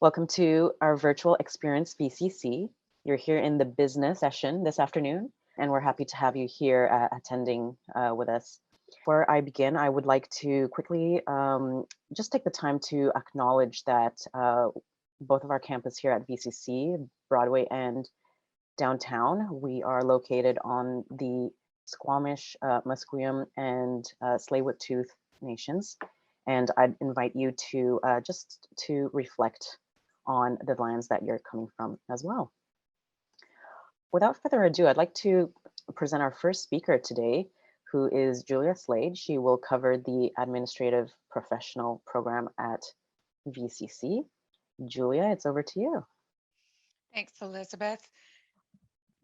Welcome to our virtual Experience VCC. You're here in the business session this afternoon, and we're happy to have you here attending with us. Before I begin, I would like to quickly just take the time to acknowledge that both of our campus here at VCC, Broadway and downtown, we are located on the Squamish, Musqueam, and Tsleil-Waututh nations. And I'd invite you to just to reflect on the lands that you're coming from as well. Without further ado, I'd like to present our first speaker today, who is Julia Slade. She will cover the Administrative Professional Program at VCC. Julia, it's over to you. Thanks, Elizabeth.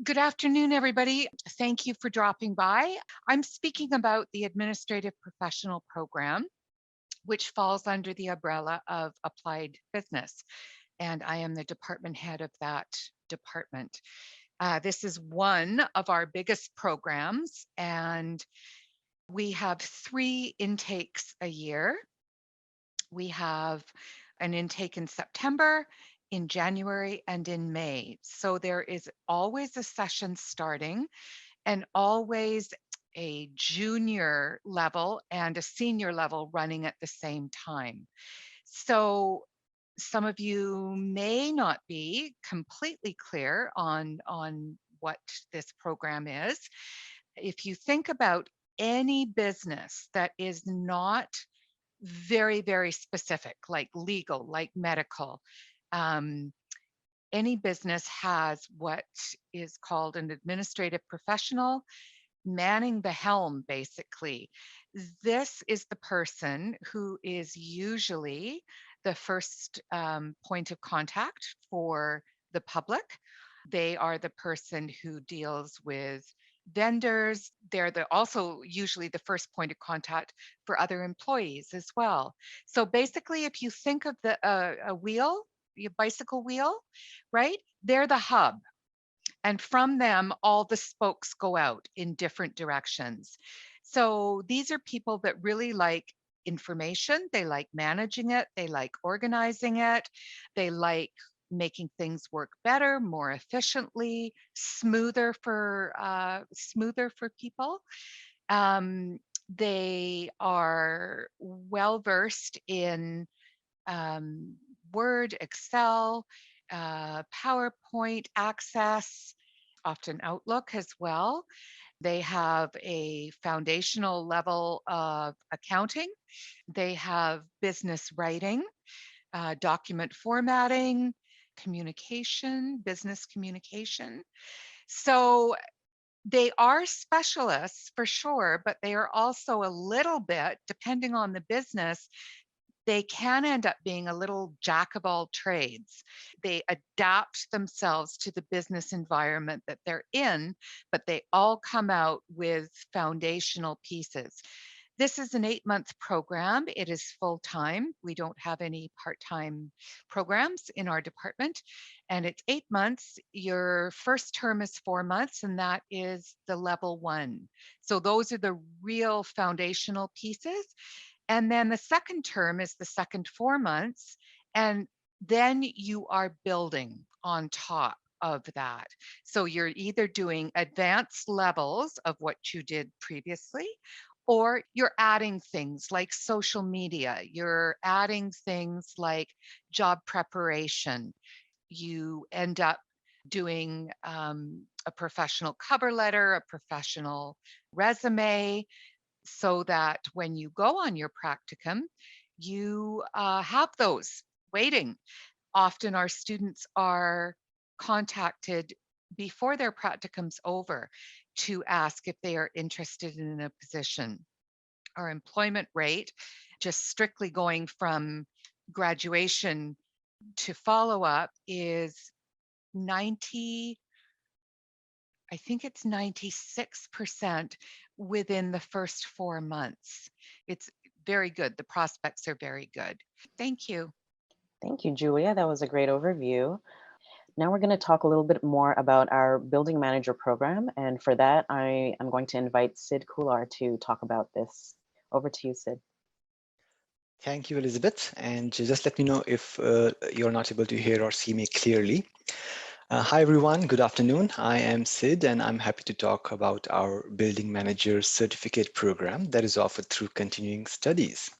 Good afternoon, everybody. Thank you for dropping by. I'm speaking about the Administrative Professional Program, which falls under the umbrella of Applied Business, and I am the department head of that department. This is one of our biggest programs, and we have 3 intakes a year. We have an intake in September, in January, and in May. So there is always a session starting and always a junior level and a senior level running at the same time. So some of you may not be completely clear on what this program is. If you think about any business that is not very, very specific, like legal, like medical, any business has what is called an administrative professional manning the helm, basically. This is the person who is usually the first point of contact for the public. They are the person who deals with vendors. They're also usually the first point of contact for other employees as well. So basically, if you think of a wheel, your bicycle wheel, right? They're the hub. And from them, all the spokes go out in different directions. So these are people that really like information. They like managing it. They like organizing it. They like making things work better, more efficiently, smoother for people. They are well versed in Word, Excel, PowerPoint, Access, often Outlook as well. They have a foundational level of accounting. They have business writing, document formatting, communication, business communication. So they are specialists for sure, but they are also a little bit, depending on the business, they can end up being a little jack of all trades. They adapt themselves to the business environment that they're in, but they all come out with foundational pieces. This is an 8-month program. It is full-time. We don't have any part-time programs in our department. And it's 8 months. Your first term is 4 months, and that is the level 1. So those are the real foundational pieces. And then the second term is the second 4 months. And then you are building on top of that. So you're either doing advanced levels of what you did previously, or you're adding things like social media. You're adding things like job preparation. You end up doing a professional cover letter, a professional resume, so that when you go on your practicum, you have those waiting. Often our students are contacted before their practicum's over to ask if they are interested in a position. Our employment rate, just strictly going from graduation to follow-up, is 90, I think it's 96% within the first 4 months. It's very good. The prospects are very good. Thank you. Thank you, Julia. That was a great overview. Now we're going to talk a little bit more about our Building Manager program. And for that, I am going to invite Sid Kular to talk about this. Over to you, Sid. Thank you, Elizabeth. And just let me know if you're not able to hear or see me clearly. Hi, everyone. Good afternoon. I am Sid, and I'm happy to talk about our Building Manager Certificate program that is offered through continuing studies.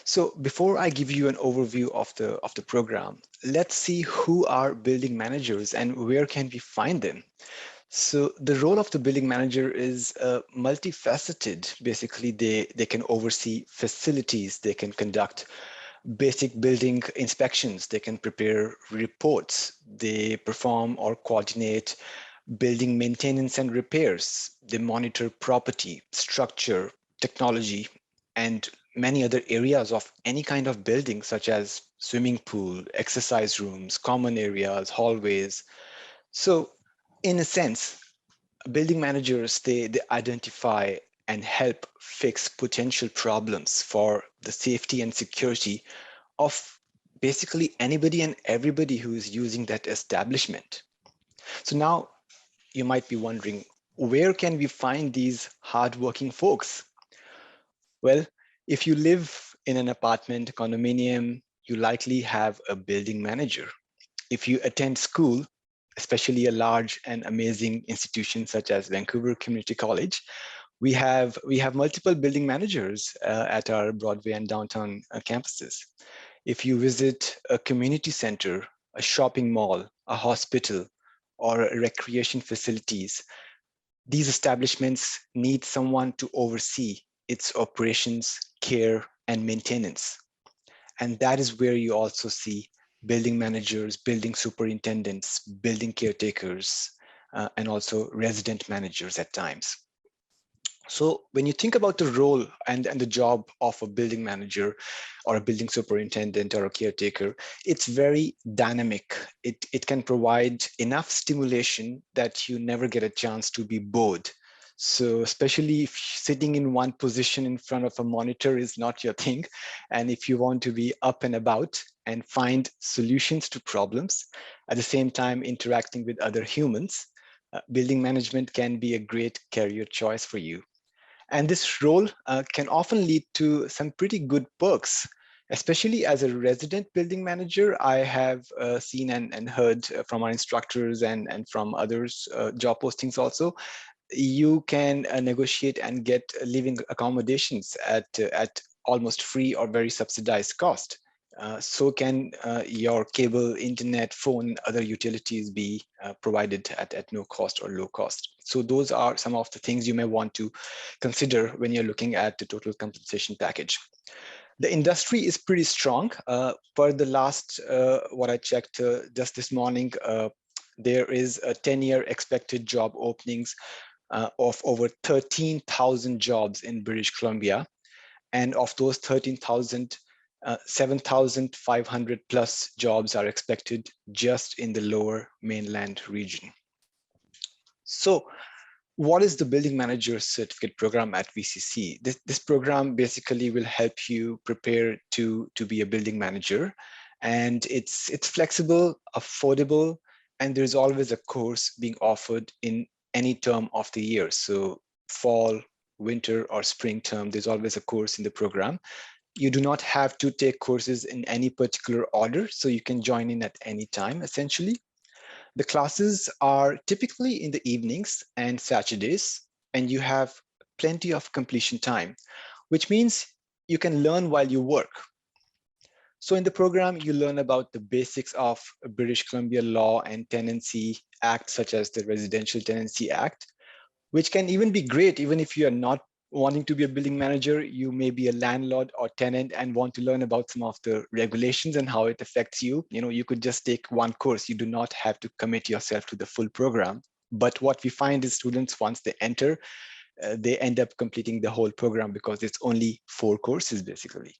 So before I give you an overview of the program, let's see who are building managers and where can we find them. So the role of the building manager is multifaceted. Basically, they can oversee facilities, they can conduct basic building inspections, they can prepare reports, they perform or coordinate building maintenance and repairs, they monitor property, structure, technology, and many other areas of any kind of building, such as swimming pool, exercise rooms, common areas, hallways. So, in a sense, building managers, they identify and help fix potential problems for the safety and security of basically anybody and everybody who is using that establishment. So now you might be wondering, where can we find these hardworking folks? Well, if you live in an apartment condominium, you likely have a building manager. If you attend school, especially a large and amazing institution such as Vancouver Community College, we have multiple building managers at our Broadway and downtown campuses. If you visit a community center, a shopping mall, a hospital, or recreation facilities, these establishments need someone to oversee its operations, care, and maintenance. And that is where you also see building managers, building superintendents, building caretakers, and also resident managers at times. So when you think about the role and the job of a building manager or a building superintendent or a caretaker, it's very dynamic. It can provide enough stimulation that you never get a chance to be bored. So especially if sitting in one position in front of a monitor is not your thing, and if you want to be up and about and find solutions to problems, at the same time interacting with other humans, building management can be a great career choice for you. And this role can often lead to some pretty good perks, especially as a resident building manager. I have seen and heard from our instructors and from others job postings also. You can negotiate and get living accommodations at almost free or very subsidized cost. So can your cable, internet, phone, other utilities be provided at no cost or low cost. So those are some of the things you may want to consider when you're looking at the total compensation package. The industry is pretty strong. Per the last, what I checked just this morning, there is a 10-year expected job openings of over 13,000 jobs in British Columbia. And of those 13,000, 7,500 plus jobs are expected just in the lower mainland region. So what is the Building Manager Certificate program at VCC? This program basically will help you prepare to be a building manager. And it's flexible, affordable, and there's always a course being offered in any term of the year. So fall, winter, or spring term, there's always a course in the program. You do not have to take courses in any particular order, so you can join in at any time, essentially. The classes are typically in the evenings and Saturdays, and you have plenty of completion time, which means you can learn while you work. So in the program, you learn about the basics of British Columbia law and tenancy acts, such as the Residential Tenancy Act, which can even be great, even if you are not wanting to be a building manager. You may be a landlord or tenant and want to learn about some of the regulations and how it affects you. You could just take one course. You do not have to commit yourself to the full program. But what we find is students, once they enter, they end up completing the whole program because it's only 4 courses basically.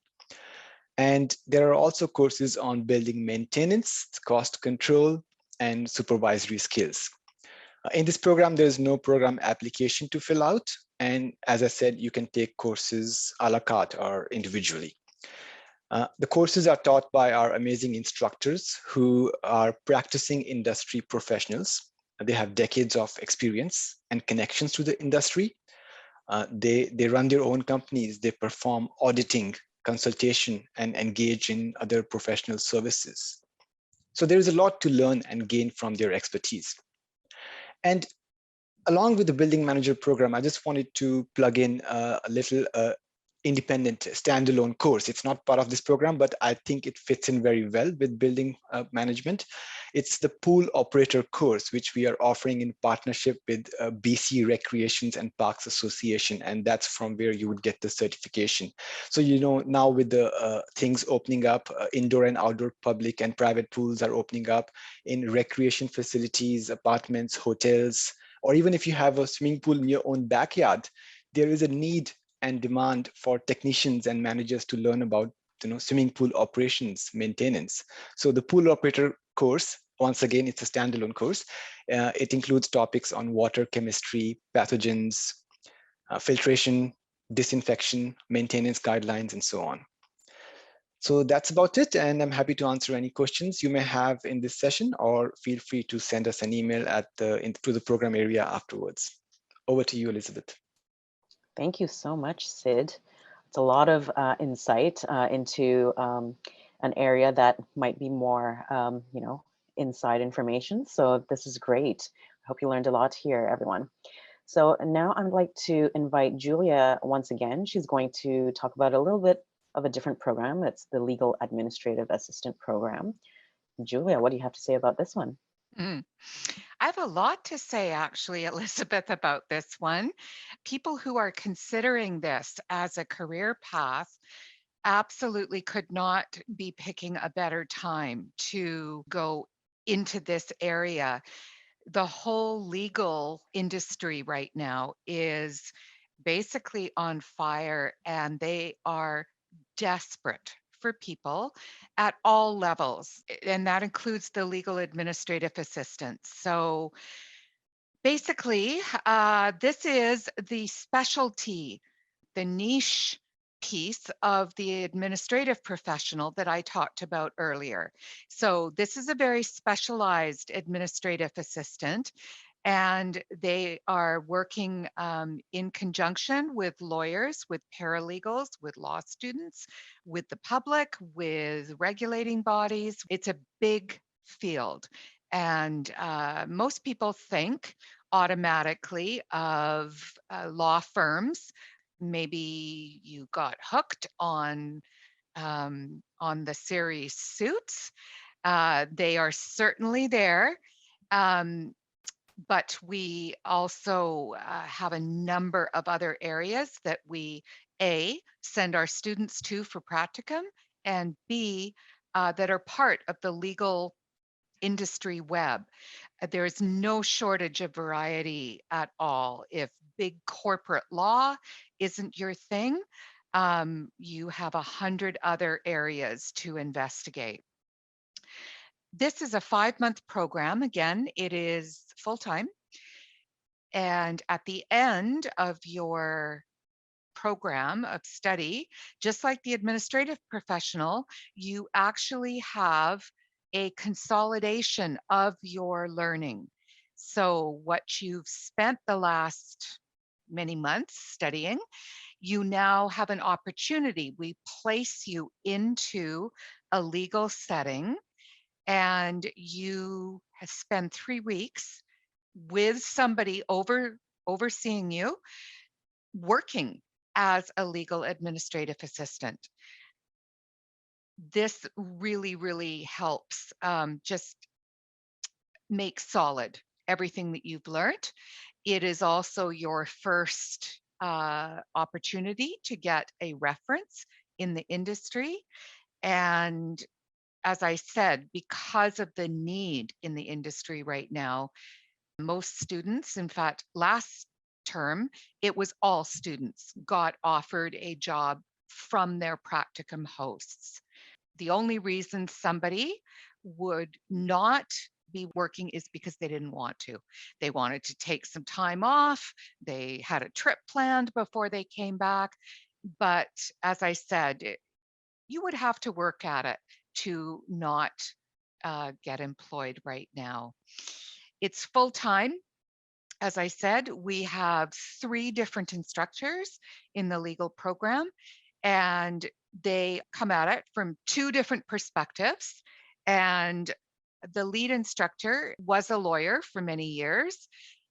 And there are also courses on building maintenance, cost control, and supervisory skills. In this program, there's no program application to fill out. And as I said, you can take courses a la carte or individually. The courses are taught by our amazing instructors who are practicing industry professionals. They have decades of experience and connections to the industry. They run their own companies. They perform auditing consultation, and engage in other professional services. So there is a lot to learn and gain from their expertise. And along with the building manager program, I just wanted to plug in a little independent standalone course. It's not part of this program, but I think it fits in very well with building management. It's the pool operator course, which we are offering in partnership with BC Recreations and Parks Association, and that's from where you would get the certification. So, you know, now with the things opening up, indoor and outdoor public and private pools are opening up in recreation facilities, apartments, hotels, or even if you have a swimming pool in your own backyard, there is a need and demand for technicians and managers to learn about, you know, swimming pool operations, maintenance. So the pool operator course, once again, it's a standalone course. It includes topics on water chemistry, pathogens, filtration, disinfection, maintenance guidelines, and so on. So that's about it, and I'm happy to answer any questions you may have in this session, or feel free to send us an email to the program area afterwards. Over to you, Elizabeth. Thank you so much, Sid. It's a lot of insight into an area that might be more, you know, inside information. So this is great. I hope you learned a lot here, everyone. So now I'd like to invite Julia once again. She's going to talk about a little bit of a different program. It's the Legal Administrative Assistant Program. Julia, what do you have to say about this one? Mm. I have a lot to say, actually, Elizabeth, about this one. People who are considering this as a career path absolutely could not be picking a better time to go into this area. The whole legal industry right now is basically on fire, and they are desperate for people at all levels, and that includes the legal administrative assistants. So basically, this is the specialty, the niche piece of the administrative professional that I talked about earlier. So this is a very specialized administrative assistant, and they are working in conjunction with lawyers, with paralegals, with law students, with the public, with regulating bodies. It's a big field. And most people think automatically of law firms. Maybe you got hooked on the series Suits. They are certainly there. But we also have a number of other areas that we, A, send our students to for practicum, and B, that are part of the legal industry web. There is no shortage of variety at all. If big corporate law isn't your thing, you have 100 other areas to investigate. This is a 5-month program. Again, it is full-time. And at the end of your program of study, just like the administrative professional, you actually have a consolidation of your learning. So what you've spent the last many months studying, you now have an opportunity. We place you into a legal setting, and you have spent 3 weeks with somebody overseeing you, working as a legal administrative assistant. This really, really helps just make solid everything that you've learned. It is also your first opportunity to get a reference in the industry. And as I said, because of the need in the industry right now, most students, in fact, last term, it was all students got offered a job from their practicum hosts. The only reason somebody would not be working is because they didn't want to. They wanted to take some time off. They had a trip planned before they came back. But as I said, you would have to work at it to not get employed right now. It's full time. As I said, we have 3 different instructors in the legal program, and They come at it from two different perspectives. And the lead instructor was a lawyer for many years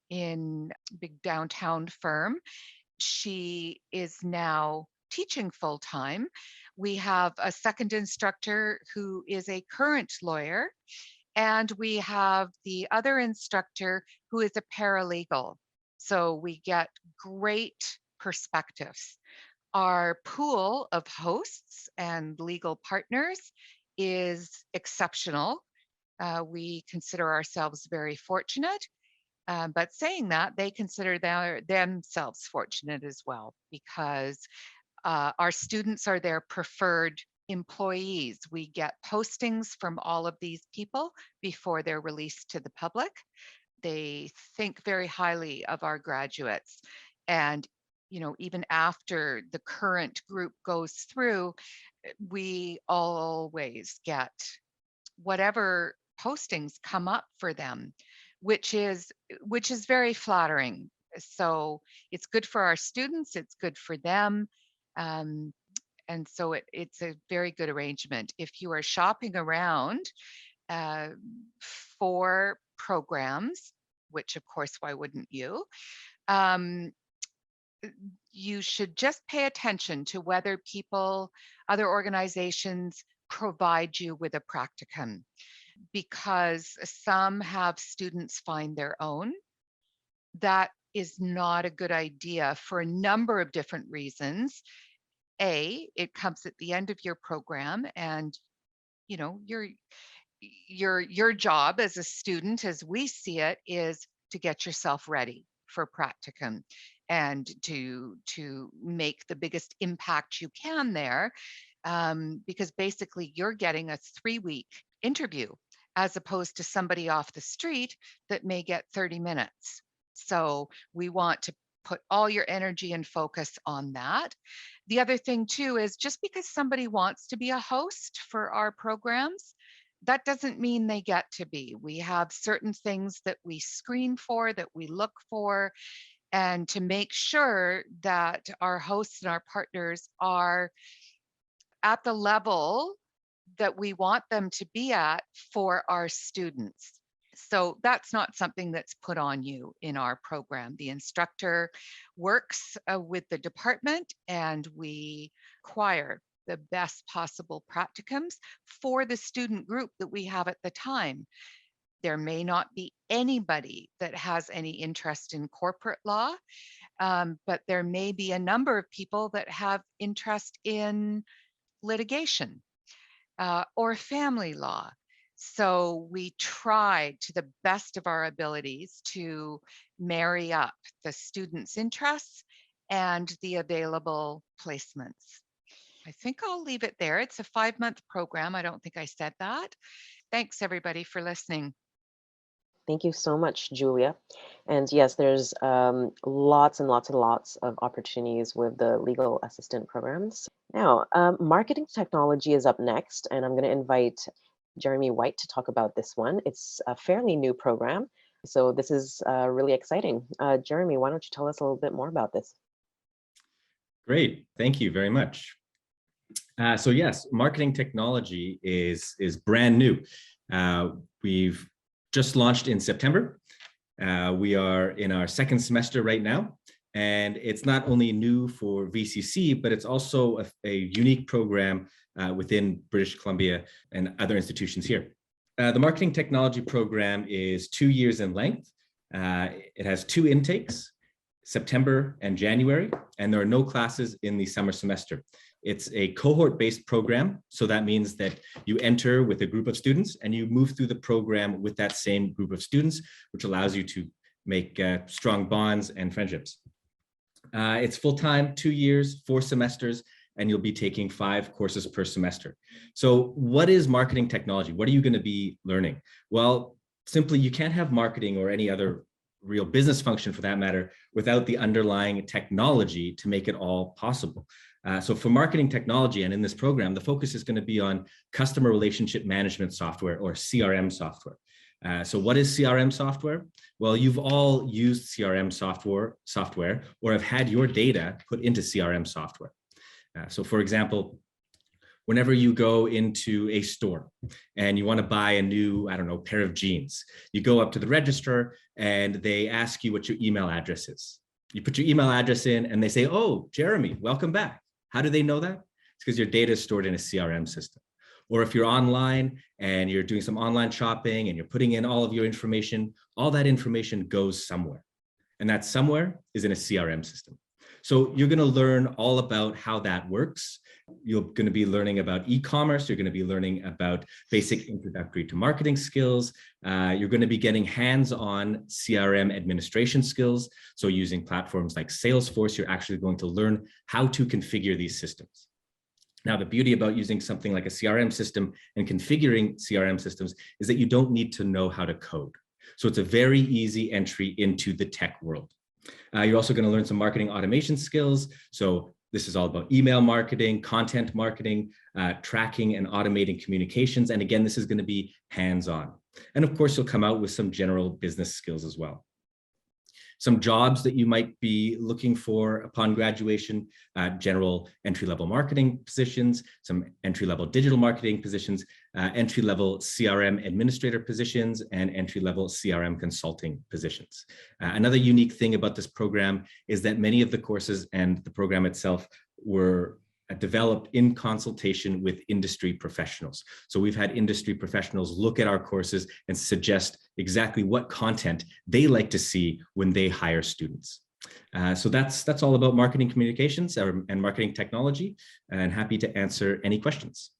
in a big downtown firm. She is now teaching full time. We have a second instructor who is a current lawyer, and we have the other instructor who is a paralegal. So we get great perspectives. Our pool of hosts and legal partners is exceptional. We consider ourselves very fortunate. But saying that, they consider themselves fortunate as well, because our students are their preferred employees. We get postings from all of these people before they're released to the public. They think very highly of our graduates. And even after the current group goes through, we always get whatever postings come up for them, which is very flattering. So it's good for our students, it's good for them. And so it's a very good arrangement. If you are shopping around for programs, which of course, why wouldn't you? You should just pay attention to whether other organizations provide you with a practicum, because some have students find their own. That is not a good idea for a number of different reasons. It comes at the end of your program, and your job as a student, as we see it, is to get yourself ready for practicum and to make the biggest impact you can there, because basically you're getting a 3-week interview as opposed to somebody off the street that may get 30 minutes. So we want to put all your energy and focus on that. The other thing too is, just because somebody wants to be a host for our programs, that doesn't mean they get to be. We have certain things that we screen for, that we look for, and to make sure that our hosts and our partners are at the level that we want them to be at for our students. So that's not something that's put on you in our program. The instructor works with the department, and we acquire the best possible practicums for the student group that we have at the time. There may not be anybody that has any interest in corporate law, but there may be a number of people that have interest in litigation or family law. So we try to the best of our abilities to marry up the students' interests and the available placements. I think I'll leave it there. It's a 5-month program. I don't think I said that. Thanks, everybody, for listening. Thank you so much, Julia. And yes, there's lots and lots and lots of opportunities with the legal assistant programs. Now, marketing technology is up next, and I'm going to invite Jeremy White to talk about this one. It's a fairly new program, so this is really exciting. Jeremy, why don't you tell us a little bit more about this? Great, thank you very much. So yes, marketing technology is brand new. We've just launched in September. We are in our 2nd semester right now, and it's not only new for VCC, but it's also a unique program within British Columbia and other institutions here. The marketing technology program is 2 years in length. It has 2 intakes, September and January, and there are no classes in the summer semester. It's a cohort-based program, so that means that you enter with a group of students and you move through the program with that same group of students, which allows you to make strong bonds and friendships. It's full-time, 2 years, 4 semesters, and you'll be taking 5 courses per semester. So what is marketing technology? What are you going to be learning? Well, simply, you can't have marketing or any other real business function for that matter without the underlying technology to make it all possible. So for marketing technology and in this program, the focus is going to be on customer relationship management software, or CRM software. So what is CRM software? Well, you've all used CRM software or have had your data put into CRM software. So for example, whenever you go into a store and you want to buy a new, I don't know, pair of jeans, you go up to the register and they ask you what your email address is. You put your email address in and they say, oh, Jeremy, welcome back. How do they know that? It's because your data is stored in a CRM system. Or if you're online and you're doing some online shopping and you're putting in all of your information, all that information goes somewhere. And that somewhere is in a CRM system. So you're going to learn all about how that works. You're going to be learning about e-commerce. You're going to be learning about basic introductory to marketing skills. You're going to be getting hands-on CRM administration skills. So using platforms like Salesforce, you're actually going to learn how to configure these systems. Now, the beauty about using something like a CRM system and configuring CRM systems is that you don't need to know how to code. So it's a very easy entry into the tech world. You're also going to learn some marketing automation skills. So this is all about email marketing, content marketing, tracking and automating communications. And again, this is going to be hands-on. And of course, you'll come out with some general business skills as well. Some jobs that you might be looking for upon graduation, general entry-level marketing positions, some entry-level digital marketing positions, entry-level CRM administrator positions, and entry-level CRM consulting positions. Another unique thing about this program is that many of the courses and the program itself were developed in consultation with industry professionals. So we've had industry professionals look at our courses and suggest exactly what content they like to see when they hire students. So that's all about marketing communications and marketing technology, and happy to answer any questions.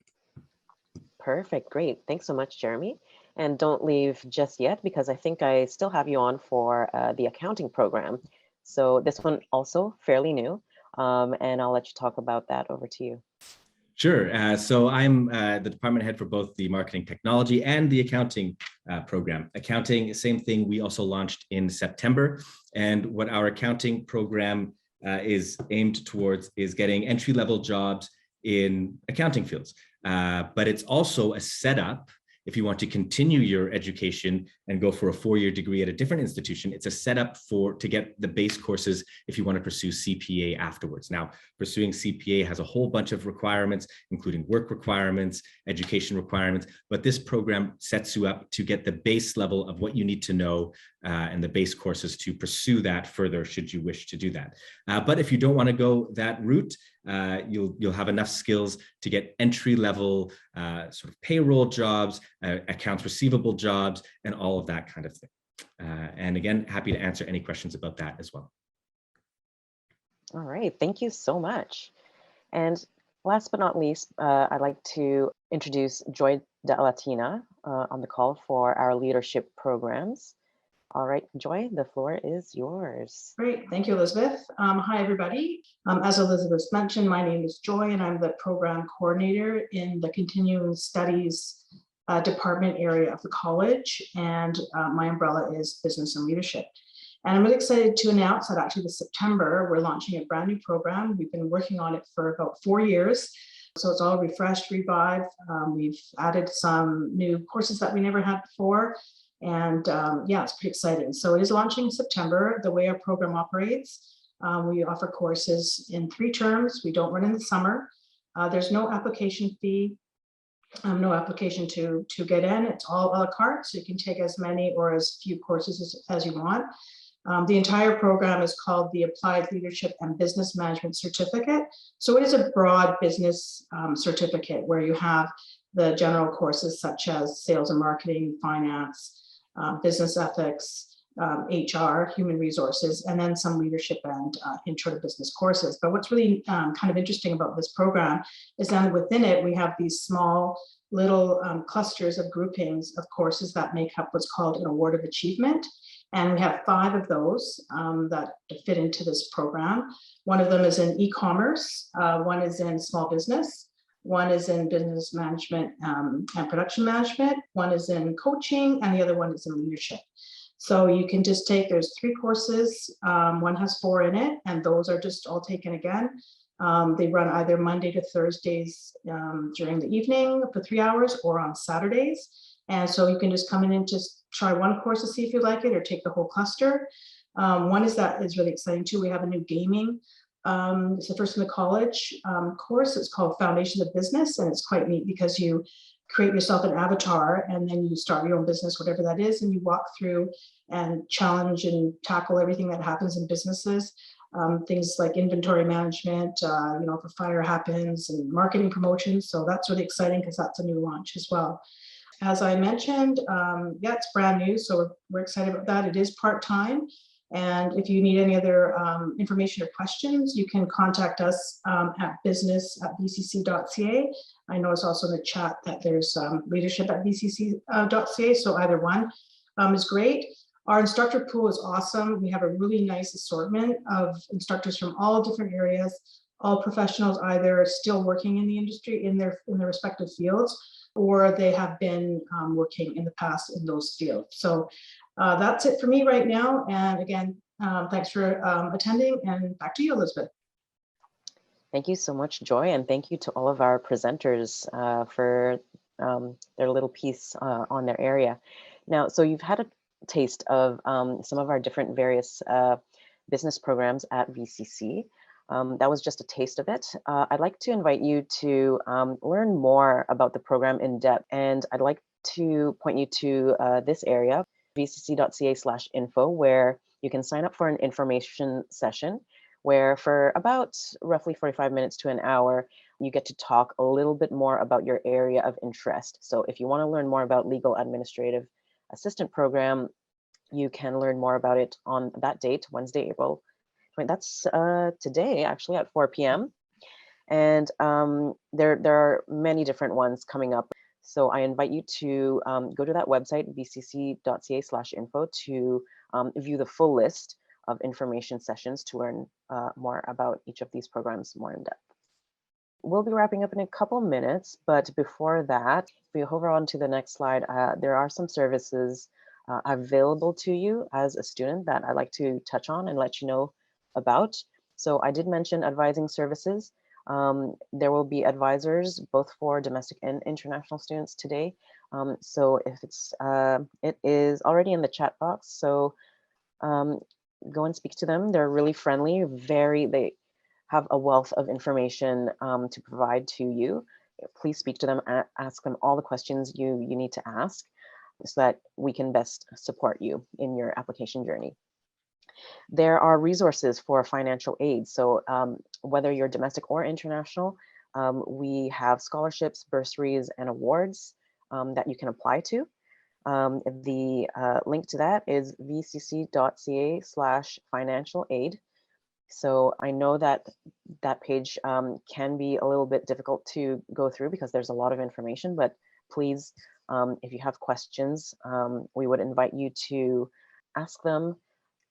Perfect, great. Thanks so much, Jeremy. And don't leave just yet, because I think I still have you on for the accounting program. So this one also fairly new. And I'll let you talk about that. Over to you. Sure. So I'm the department head for both the marketing technology and the accounting program. Accounting, same thing, we also launched in September. And what our accounting program is aimed towards is getting entry-level jobs in accounting fields. But it's also a setup. If you want to continue your education and go for a 4-year degree at a different institution, it's a setup to get the base courses if you want to pursue CPA afterwards. Now, pursuing CPA has a whole bunch of requirements, including work requirements, education requirements, but this program sets you up to get the base level of what you need to know and the base courses to pursue that further should you wish to do that. But if you don't want to go that route, you'll have enough skills to get entry-level sort of payroll jobs, accounts receivable jobs, and all of that kind of thing. And again, happy to answer any questions about that as well. All right, thank you so much. And last but not least, I'd like to introduce Joy de Latina on the call for our leadership programs. All right, Joy, the floor is yours. Great, thank you, Elizabeth. Hi, everybody. As Elizabeth mentioned, my name is Joy, and I'm the program coordinator in the Continuing Studies department area of the college, and my umbrella is Business and Leadership. And I'm really excited to announce that actually this September, we're launching a brand new program. We've been working on it for about 4 years. So it's all refreshed, revived. We've added some new courses that we never had before. And yeah, it's pretty exciting. So it is launching in September. The way our program operates, we offer courses in 3 terms. We don't run in the summer. There's no application fee, no application to get in. It's all a la carte, so you can take as many or as few courses as you want. The entire program is called the Applied Leadership and Business Management Certificate. So it is a broad business certificate where you have the general courses such as sales and marketing, finance, business ethics, HR, human resources, and then some leadership and intro to business courses. But what's really kind of interesting about this program is that within it, we have these small little clusters of groupings of courses that make up what's called an award of achievement. And we have 5 of those that fit into this program. One of them is in e-commerce, one is in small business, one is in business management and production management, one is in coaching, and the other one is in leadership. So you can just take, there's 3 courses, one has 4 in it, and those are just all taken again. They run either Monday to Thursdays during the evening for 3 hours or on Saturdays. And so you can just come in and just try one course to see if you like it or take the whole cluster. One is that is really exciting too. We have a new gaming It's the first in the college course. It's called Foundations of Business, and it's quite neat because you create yourself an avatar and then you start your own business, whatever that is, and you walk through and challenge and tackle everything that happens in businesses. Things like inventory management, if a fire happens, and marketing promotions. So that's really exciting because that's a new launch as well. As I mentioned, yeah, it's brand new, so we're excited about that. It is part-time. And if you need any other information or questions, you can contact us at business@vcc.ca. I know it's also in the chat that there's leadership@vcc.ca, so either one is great. Our instructor pool is awesome. We have a really nice assortment of instructors from all different areas, all professionals either still working in the industry in their respective fields, or they have been working in the past in those fields. So that's it for me right now. And again, thanks for attending, and back to you, Elizabeth. Thank you so much, Joy, and thank you to all of our presenters for their little piece on their area. Now, so you've had a taste of some of our different various business programs at VCC. That was just a taste of it. I'd like to invite you to learn more about the program in depth, and I'd like to point you to this area, vcc.ca/info, where you can sign up for an information session where for about roughly 45 minutes to an hour, you get to talk a little bit more about your area of interest. So if you want to learn more about legal administrative assistant program, you can learn more about it on that date, Wednesday, April 20. That's today, actually, at 4 p.m. And there are many different ones coming up. So I invite you to go to that website, vcc.ca/info, to view the full list of information sessions to learn more about each of these programs more in depth. We'll be wrapping up in a couple minutes, but before that, if we hover on to the next slide, there are some services available to you as a student that I'd like to touch on and let you know about. So I did mention advising services. There will be advisors both for domestic and international students today. So if it is already in the chat box, so go and speak to them. They're really friendly, they have a wealth of information to provide to you. Please speak to them, ask them all the questions you need to ask so that we can best support you in your application journey. There are resources for financial aid. So whether you're domestic or international, we have scholarships, bursaries, and awards that you can apply to. The link to that is vcc.ca/financial aid. So I know that page can be a little bit difficult to go through because there's a lot of information, but please, if you have questions, we would invite you to ask them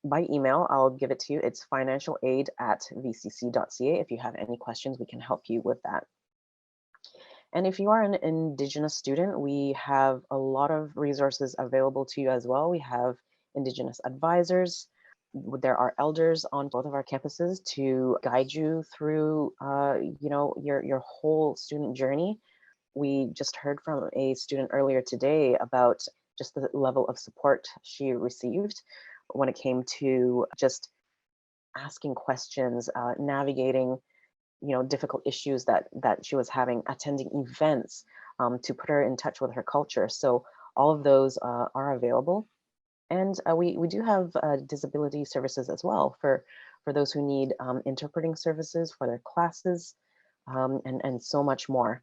by email. I'll give it to you. It's financialaid@vcc.ca. If you have any questions, we can help you with that. And if you are an Indigenous student, we have a lot of resources available to you as well. We have Indigenous advisors. There are elders on both of our campuses to guide you through, your whole student journey. We just heard from a student earlier today about just the level of support she received when it came to just asking questions, navigating difficult issues that she was having, attending events to put her in touch with her culture. So all of those are available. And we do have disability services as well for those who need interpreting services for their classes and so much more.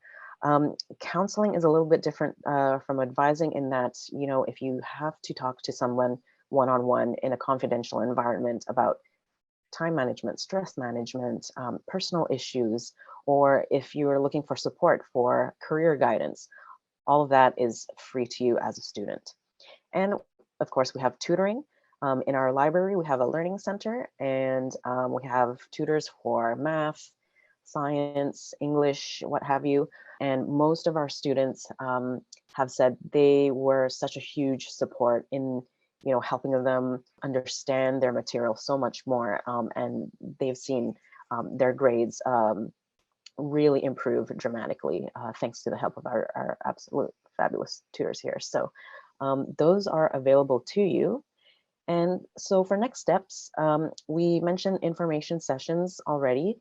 Counseling is a little bit different from advising in that, if you have to talk to someone one-on-one in a confidential environment about time management, stress management, personal issues, or if you're looking for support for career guidance, all of that is free to you as a student. And of course, we have tutoring. In our library, we have a learning center, and we have tutors for math, science, English, what have you. And most of our students have said they were such a huge support in helping them understand their material so much more, and they've seen their grades really improve dramatically thanks to the help of our absolute fabulous tutors here. So those are available to you. And so for next steps, we mentioned information sessions already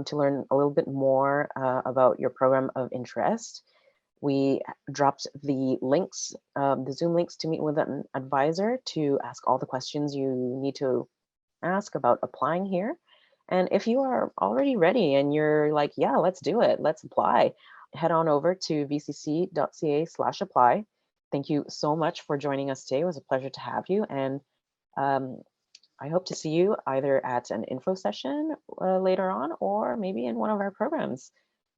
to learn a little bit more about your program of interest. We dropped the links, the Zoom links to meet with an advisor to ask all the questions you need to ask about applying here. And if you are already ready and you're like, yeah, let's do it, let's apply, head on over to vcc.ca/apply. Thank you so much for joining us today. It was a pleasure to have you. And I hope to see you either at an info session later on or maybe in one of our programs.